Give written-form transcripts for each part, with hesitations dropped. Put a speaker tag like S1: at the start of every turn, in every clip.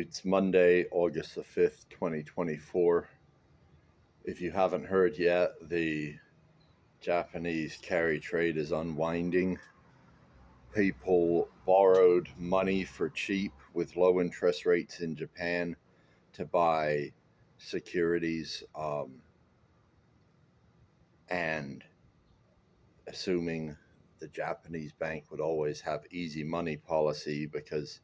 S1: It's Monday, August the 5th, 2024. If you haven't heard yet, the Japanese carry trade is unwinding. People borrowed money for cheap with low interest rates in Japan to buy securities, and assuming the Japanese bank would always have easy money policy because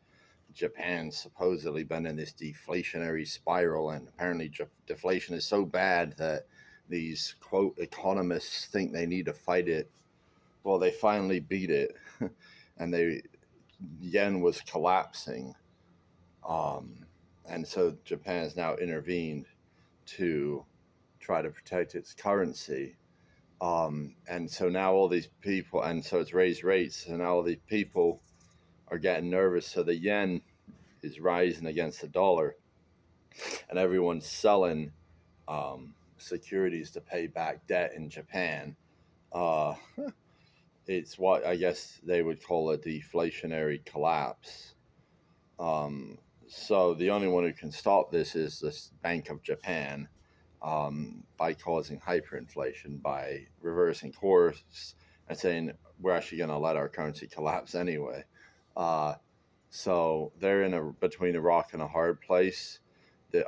S1: Japan's supposedly been in this deflationary spiral, and apparently deflation is so bad that these quote economists think they need to fight it. Well, they finally beat it, and the yen was collapsing, and so Japan has now intervened to try to protect its currency. And so now all these people, and so it's raised rates, and now all these people are getting nervous. So the yen is rising against the dollar, and everyone's selling securities to pay back debt in Japan. Uh, it's what I guess they would call a deflationary collapse. So the only one who can stop this is the Bank of Japan, by causing hyperinflation, by reversing course and saying we're actually going to let our currency collapse anyway. So they're between a rock and a hard place.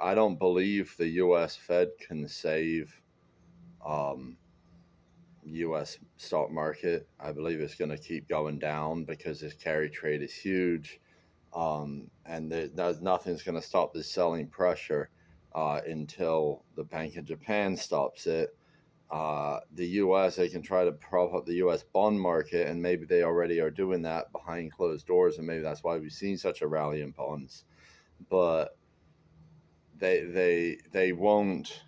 S1: I don't believe the U.S. Fed can save U.S. stock market. I believe it's going to keep going down because this carry trade is huge, and nothing's going to stop this selling pressure until the Bank of Japan stops it. The U.S., they can try to prop up the U.S. bond market, and maybe they already are doing that behind closed doors, and maybe that's why we've seen such a rally in bonds. But they won't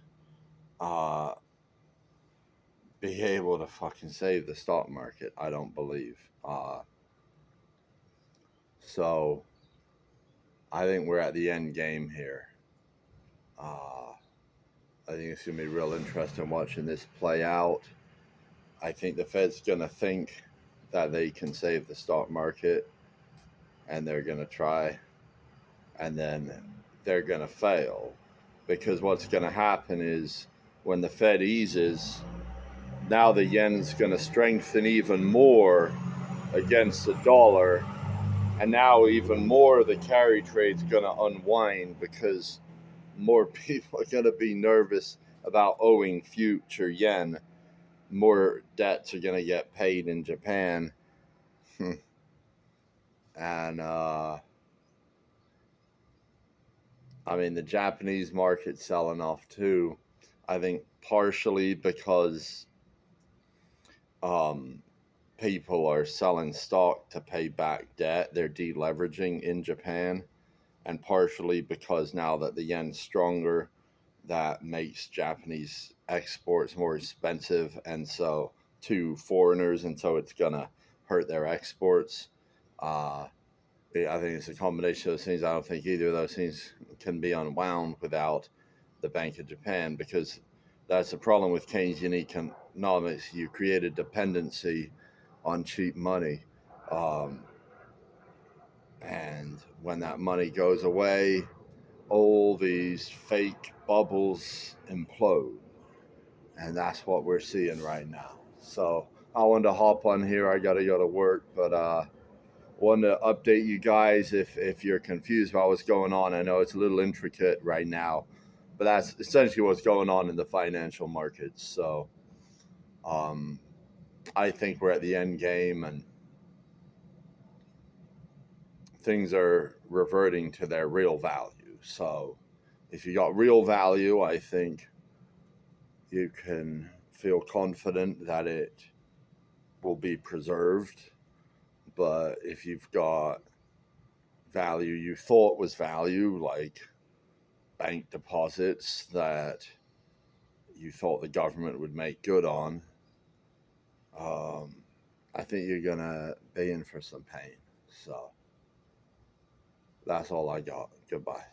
S1: be able to fucking save the stock market, I don't believe. So I think we're at the end game here. I think it's going to be real interesting watching this play out. I think the Fed's going to think that they can save the stock market, and they're going to try, and then they're going to fail, because what's going to happen is when the Fed eases, now the yen's going to strengthen even more against the dollar, and now even more the carry trade's going to unwind because more people are going to be nervous about owing future yen. More debts are going to get paid in Japan. And I mean, the Japanese market's selling off too. I think partially because people are selling stock to pay back debt. They're deleveraging in Japan. And partially because now that the yen's stronger, that makes Japanese exports more expensive, and so to foreigners, and so it's gonna hurt their exports. I think it's a combination of those things. I don't think either of those things can be unwound without the Bank of Japan, because that's the problem with Keynesian economics. You create a dependency on cheap money. And when that money goes away, all these fake bubbles implode. And that's what we're seeing right now. So I wanted to hop on here. I got to go to work, but wanted to update you guys if you're confused about what's going on. I know it's a little intricate right now, but that's essentially what's going on in the financial markets. So I think we're at the end game, and things are reverting to their real value. So if you got real value, I think you can feel confident that it will be preserved. But if you've got value you thought was value, like bank deposits that you thought the government would make good on, I think you're going to be in for some pain. So that's all I got. Goodbye.